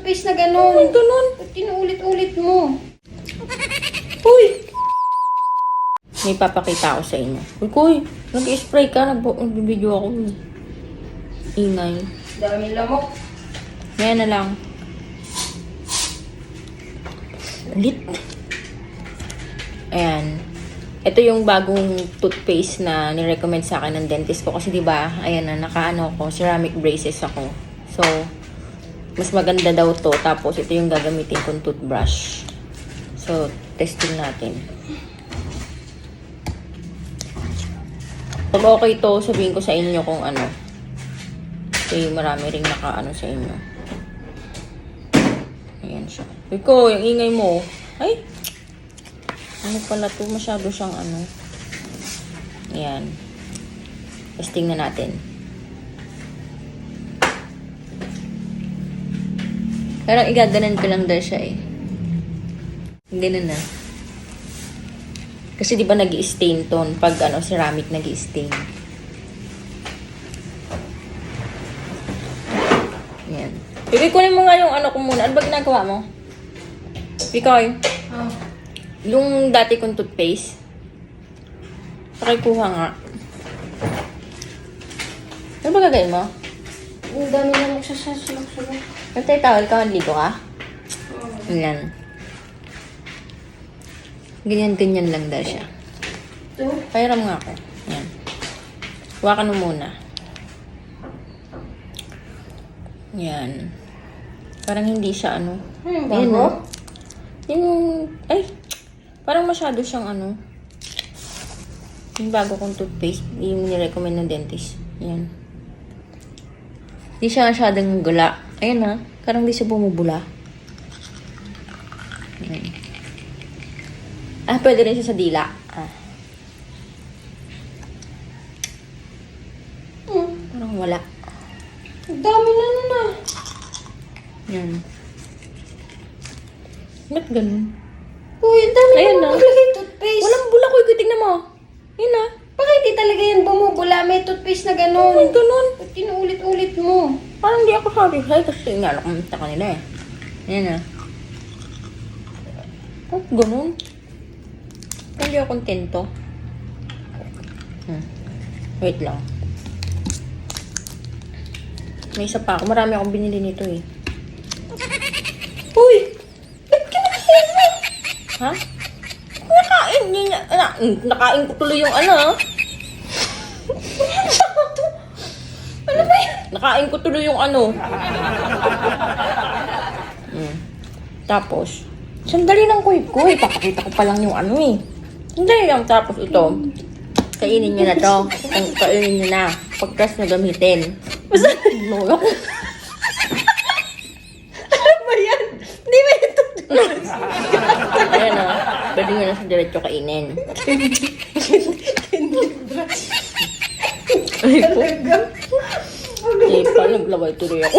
toothpaste na gano'n. Ay, ganun. Ba't tinuulit-ulit mo? Uy! May papakita ako sa inyo. Uy, Kuy, nag-spray ka. Nag-video ako. Ingay. Daming lamok. Ngayon na lang. Ulit. Ayan. Ito yung bagong toothpaste na nirecommend sa akin ng dentist ko. Kasi diba, ayan na, nakaano ko, ceramic braces ako. So, mas maganda daw to. Tapos, ito yung gagamitin kong toothbrush. So, testing natin. Pag okay to, sabihin ko sa inyo kung ano. Kasi marami ring nakaano sa inyo. Ayan siya. Iko, yung ingay mo. Ay! Ano pala to? Masyado siyang ano. Ayan. Testing na natin. Parang igaganan ko lang daw siya eh. Ganun na. Kasi di ba nag-i-stain ton pag ano, ceramic nag-i-stain. Ayan. Bigay, kunin mo nga yung ano ko muna. Ano ba ginagawa mo? Bikoy. Oh. Yung dati kong toothpaste. Pakikuha nga. Ano ba gagawin mo? Ang dami lamok sa sulok-sulok. Natay tawal ka, ligo ka? Ayan. Ganyan-ganyan lang daw siya. Ito? Pairam nga ako. Ayan. Hawakan mo muna. Ayan. Parang hindi siya ano. Ayan, Ayan, bago? oh. Yung, ay, parang masyado siyang ano. Yung bago kong toothpaste, yung nirecommend ng dentist. Ayan. Hindi siya masyadong gula. Ayan ha. Parang di siya bumubula. Ayan. Ah, pwede rin siya sa dila. Ah. Parang wala. Ang dami na nun ah. Yan. Ba't ganun? Uy, ang dami Ayan na na. naglagay toothpaste. Walang bula ko. Tingnan mo. Yan na. Bakit di talaga yan bumubula? May toothpaste na gano'n. Ay, ganun. Ba't tinuulit-ulit mo? Parang di ako satisfied kasi nga nakamita kanila eh. Yan na. Oh, ganun. Hindi ako kontento. Wait lang. May isa pa ako. Marami akong binili nito eh. Uy! Ba't kinakain mo? Ha? Nakain niya. Nakain ko tuloy yung ano. Ano ba yan? Nakain ko tuloy yung ano. Tapos, sandali lang ko. Papakita ko pa lang yung ano eh. Sandali lang. Tapos ito, kainin nyo na to. Kainin nyo na. Pagkas na gamitin. Basta, No. ano ba yan? Hindi ba yung toothpaste? Ayan o. Pwede nyo na sa diretso kainin. Ay po. Talaga? Ay pa, naglaway tuloy ako.